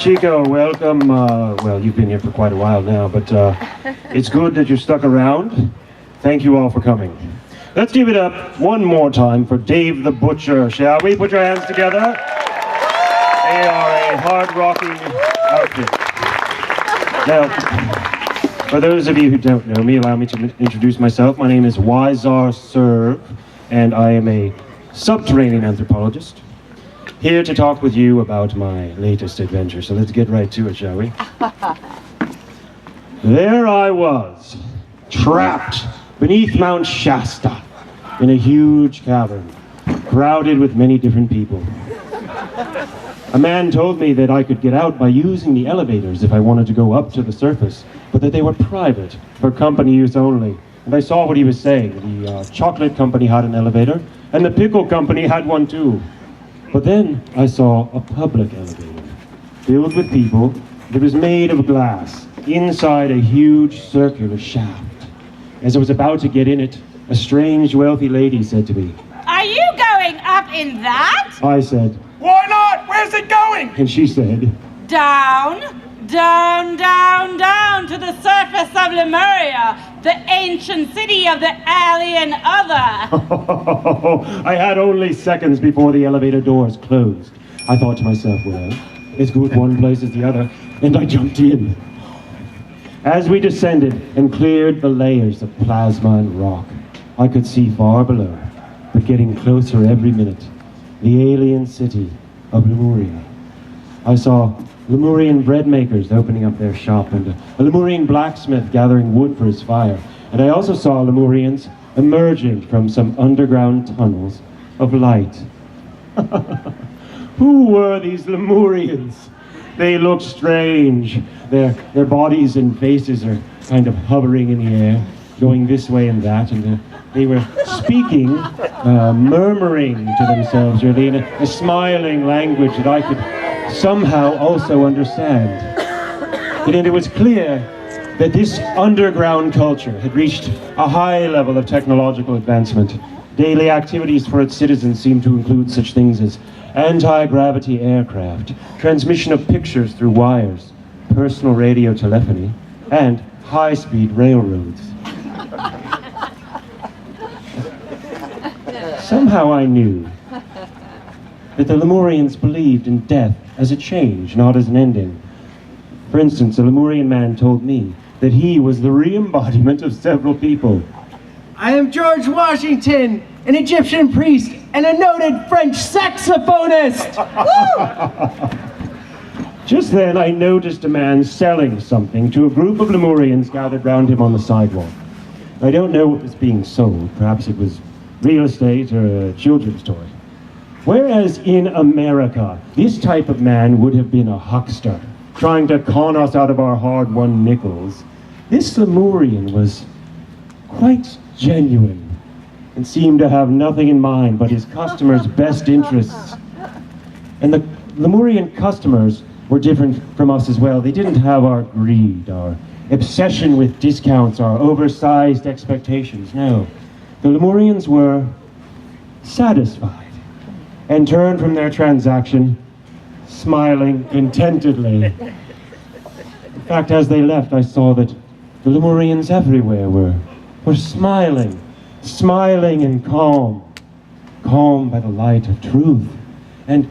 Chico, welcome. Well, you've been here for quite a while now, but it's good that you stuck around. Thank you all for coming. Let's give it up one more time for Dave the Butcher, shall we? Put your hands together. They are a hard-rocking outfit. Now, for those of you who don't know me, allow me to introduce myself. My name is Wyzar Serv, and I am a subterranean anthropologist, here to talk with you about my latest adventure. So let's get right to it, shall we? There I was, trapped beneath Mount Shasta, in a huge cavern, crowded with many different people. A man told me that I could get out by using the elevators if I wanted to go up to the surface, but that they were private, for company use only. And I saw what he was saying. The chocolate company had an elevator, and the pickle company had one too. But then I saw a public elevator, filled with people, that was made of glass, inside a huge circular shaft. As I was about to get in it, a strange, wealthy lady said to me, "Are you going up in that?" I said, "Why not? Where's it going?" And she said, "Down, down, down, down to the surface of Lemuria, the ancient city of the alien other." I had only seconds before the elevator doors closed. I thought to myself, well, as good one place as the other, and I jumped in. As we descended and cleared the layers of plasma and rock, I could see far below, but getting closer every minute, the alien city of Lemuria. I saw Lemurian bread makers opening up their shop, and a Lemurian blacksmith gathering wood for his fire. And I also saw Lemurians emerging from some underground tunnels of light. Who were these Lemurians? They looked strange. Their bodies and faces are kind of hovering in the air, going this way and that, and they were speaking, murmuring to themselves, really, in a smiling language that I could somehow also understand. And it was clear that this underground culture had reached a high level of technological advancement. Daily activities for its citizens seemed to include such things as anti-gravity aircraft, transmission of pictures through wires, personal radio telephony, and high-speed railroads. Somehow I knew that the Lemurians believed in death as a change, not as an ending. For instance, a Lemurian man told me that he was the re-embodiment of several people. "I am George Washington, an Egyptian priest and a noted French saxophonist." Just then I noticed a man selling something to a group of Lemurians gathered round him on the sidewalk. I don't know what was being sold. Perhaps it was real estate or a children's toy. Whereas in America, this type of man would have been a huckster, trying to con us out of our hard-won nickels. This Lemurian was quite genuine and seemed to have nothing in mind but his customers' best interests. And the Lemurian customers were different from us as well. They didn't have our greed, our obsession with discounts, our oversized expectations. No, the Lemurians were satisfied and turned from their transaction, smiling contentedly. In fact, as they left, I saw that the Lemurians everywhere were smiling and calm by the light of truth, and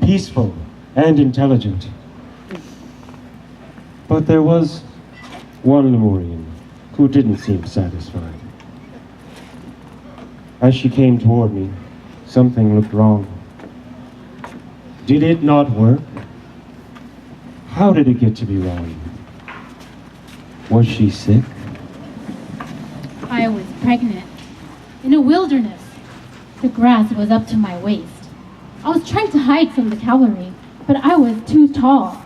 peaceful and intelligent. But there was one Lemurian who didn't seem satisfied. As she came toward me, something looked wrong. Did it not work? How did it get to be wrong? Was she sick? I was pregnant. In a wilderness. The grass was up to my waist. I was trying to hide from the cavalry, but I was too tall,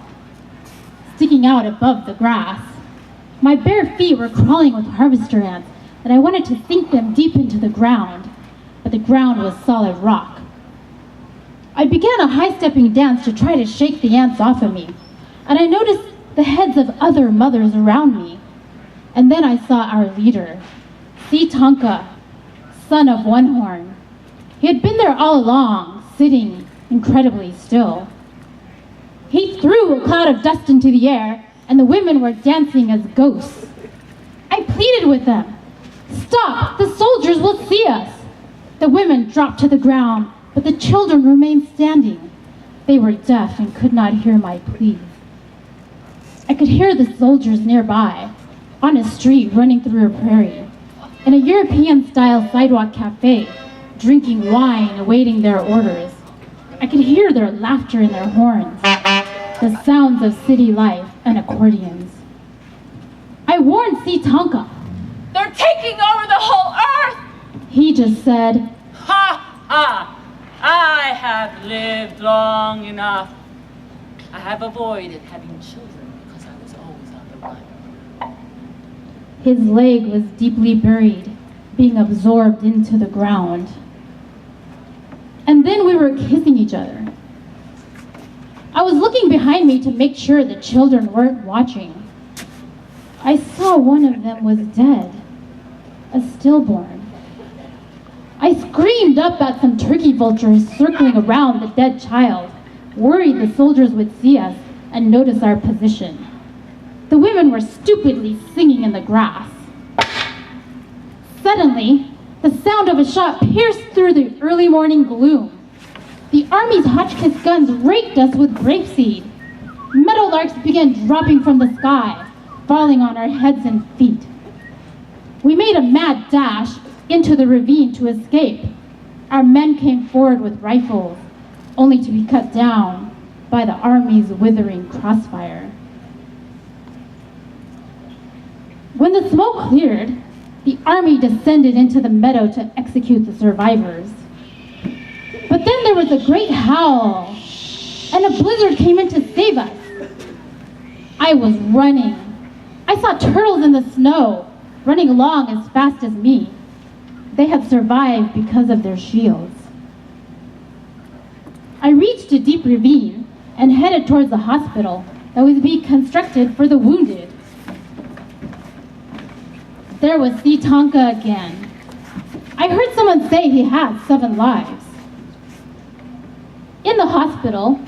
sticking out above the grass. My bare feet were crawling with harvester ants, and I wanted to sink them deep into the ground, but the ground was solid rock. I began a high-stepping dance to try to shake the ants off of me, and I noticed the heads of other mothers around me. And then I saw our leader, Tonka, son of One Horn. He had been there all along, sitting incredibly still. He threw a cloud of dust into the air, and the women were dancing as ghosts. I pleaded with them. Stop! The soldiers will see us! The women dropped to the ground, but the children remained standing. They were deaf and could not hear my pleas. I could hear the soldiers nearby, on a street running through a prairie, in a European-style sidewalk cafe, drinking wine, awaiting their orders. I could hear their laughter and their horns, the sounds of city life and accordions. I warned Tonka. They're taking over the whole earth! He just said, Ha ha! I have lived long enough. I have avoided having children because I was always on the run. his leg was deeply buried, being absorbed into the ground. And then we were kissing each other. I was looking behind me to make sure the children weren't watching. I saw one of them was dead, a stillborn. I screamed up at some turkey vultures circling around the dead child, worried the soldiers would see us and notice our position. The women were stupidly singing in the grass. Suddenly, the sound of a shot pierced through the early morning gloom. The army's Hotchkiss guns raked us with grapeseed. Meadowlarks began dropping from the sky, falling on our heads and feet. We made a mad dash into the ravine to escape. Our men came forward with rifles, only to be cut down by the army's withering crossfire. When the smoke cleared, the army descended into the meadow to execute the survivors. But then there was a great howl, and a blizzard came in to save us. I was running. I saw turtles in the snow, running along as fast as me. They had survived because of their shields. I reached a deep ravine and headed towards the hospital that was being constructed for the wounded. There was Tonka again. I heard someone say he had 7 lives. In the hospital,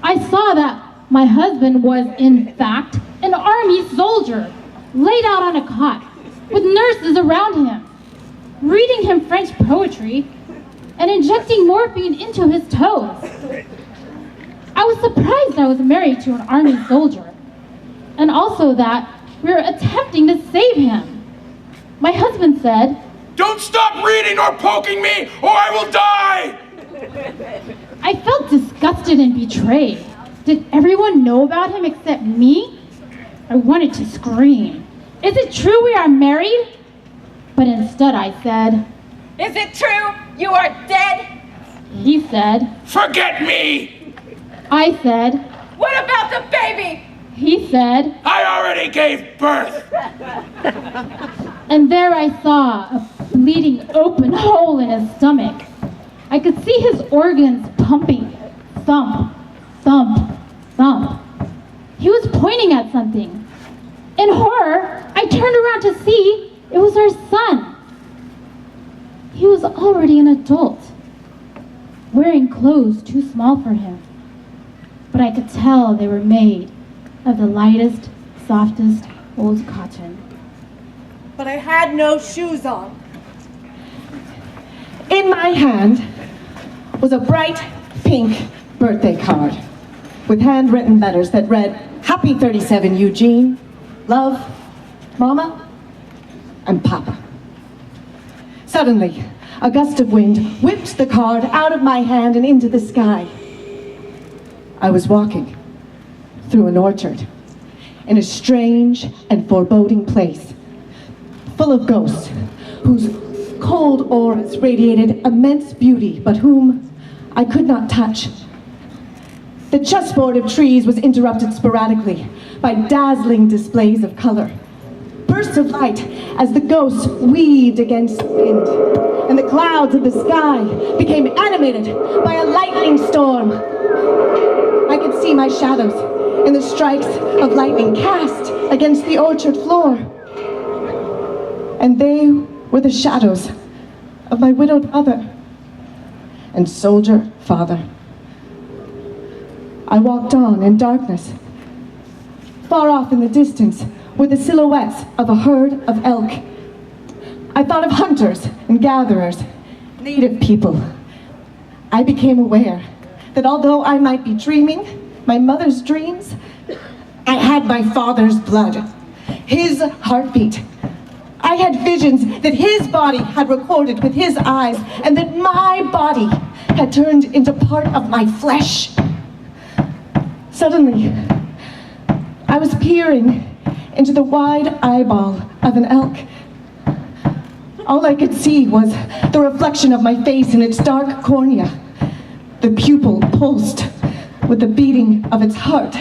I saw that my husband was, in fact, an army soldier, laid out on a cot, with nurses around him, reading him French poetry and injecting morphine into his toes. I was surprised I was married to an army soldier, and also that we were attempting to save him. My husband said, "Don't stop reading or poking me, or I will die!" I felt disgusted and betrayed. Did everyone know about him except me? I wanted to scream. Is it true we are married? But instead I said, Is it true you are dead? He said, Forget me! I said, What about the baby? he said, I already gave birth! and there I saw a bleeding open hole in his stomach. I could see his organs pumping, thump, thump, thump. He was pointing at something. In horror, I turned around to see it was our son. He was already an adult, wearing clothes too small for him. But I could tell they were made of the lightest, softest old cotton. But I had no shoes on. In my hand was a bright pink birthday card with handwritten letters that read, "Happy 37, Eugene. Love, Mama, and Papa." Suddenly, a gust of wind whipped the card out of my hand and into the sky. I was walking through an orchard in a strange and foreboding place, full of ghosts whose cold auras radiated immense beauty, but whom I could not touch. The chessboard of trees was interrupted sporadically by dazzling displays of color, bursts of light as the ghosts weaved against the wind, and the clouds of the sky became animated by a lightning storm. I could see my shadows in the strikes of lightning cast against the orchard floor. And they were the shadows of my widowed mother and soldier father. I walked on in darkness. Far off in the distance were the silhouettes of a herd of elk. I thought of hunters and gatherers, native people. I became aware that although I might be dreaming my mother's dreams, I had my father's blood, his heartbeat. I had visions that his body had recorded with his eyes, and that my body had turned into part of my flesh. Suddenly, I was peering into the wide eyeball of an elk. All I could see was the reflection of my face in its dark cornea. The pupil pulsed with the beating of its heart.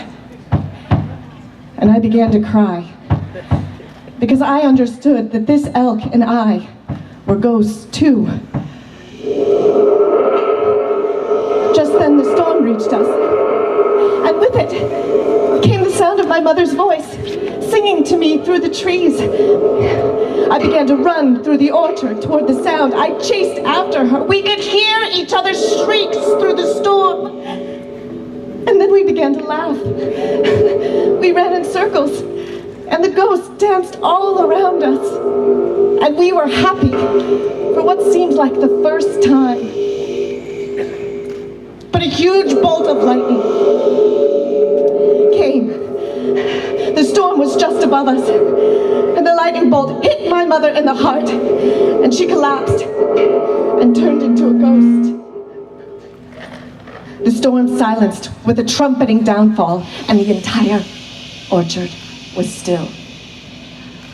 And I began to cry, because I understood that this elk and I were ghosts too. Just then the storm reached us, and with it came the sound of my mother's voice, singing to me through the trees. I began to run through the orchard toward the sound. I chased after her. We could hear each other's shrieks through the storm. And then we began to laugh. We ran in circles, and the ghosts danced all around us. And we were happy for what seemed like the first time. But a huge bolt of lightning came. The storm was just above us, and the lightning bolt hit my mother in the heart, and she collapsed and turned into a ghost. The storm silenced with a trumpeting downfall, and the entire orchard was still,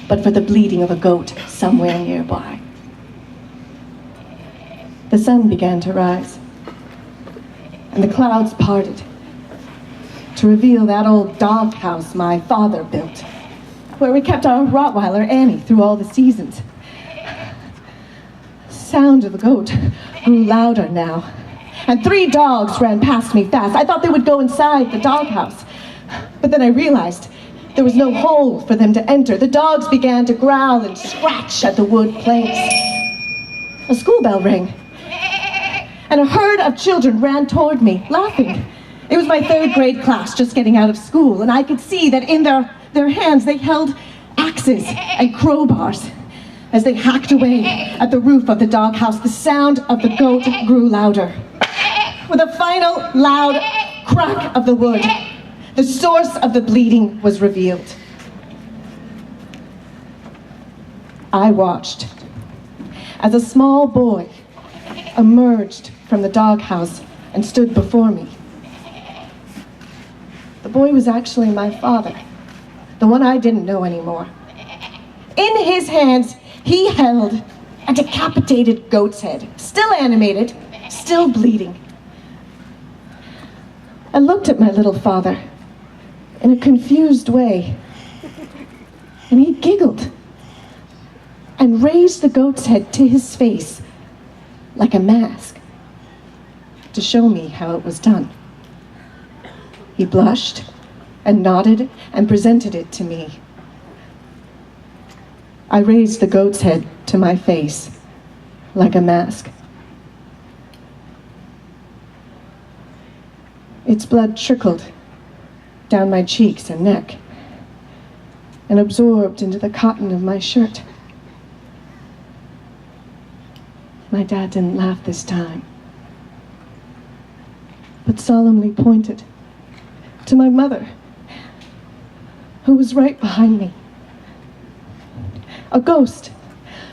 but for the bleating of a goat somewhere nearby. The sun began to rise, and the clouds parted to reveal that old doghouse my father built, where we kept our Rottweiler Annie through all the seasons. The sound of the goat grew louder now, and 3 dogs ran past me fast. I thought they would go inside the doghouse, but then I realized there was no hole for them to enter. The dogs began to growl and scratch at the wood planks. A school bell rang, and a herd of children ran toward me, laughing. It was my 3rd grade class just getting out of school, and I could see that in their hands they held axes and crowbars. As they hacked away at the roof of the doghouse, the sound of the goat grew louder. With a final loud crack of the wood, the source of the bleeding was revealed. I watched as a small boy emerged from the doghouse and stood before me. The boy was actually my father, the one I didn't know anymore. In his hands, he held a decapitated goat's head, still animated, still bleeding. I looked at my little father in a confused way, and he giggled and raised the goat's head to his face like a mask to show me how it was done. He blushed and nodded and presented it to me. I raised the goat's head to my face like a mask. Its blood trickled down my cheeks and neck and absorbed into the cotton of my shirt. My dad didn't laugh this time, but solemnly pointed to my mother, who was right behind me. A ghost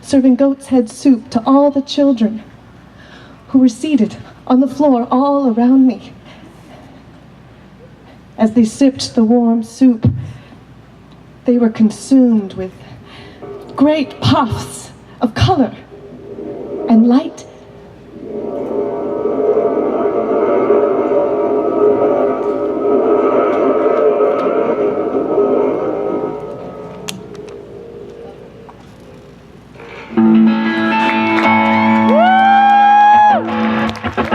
serving goat's head soup to all the children who were seated on the floor all around me. As they sipped the warm soup, they were consumed with great puffs of color and light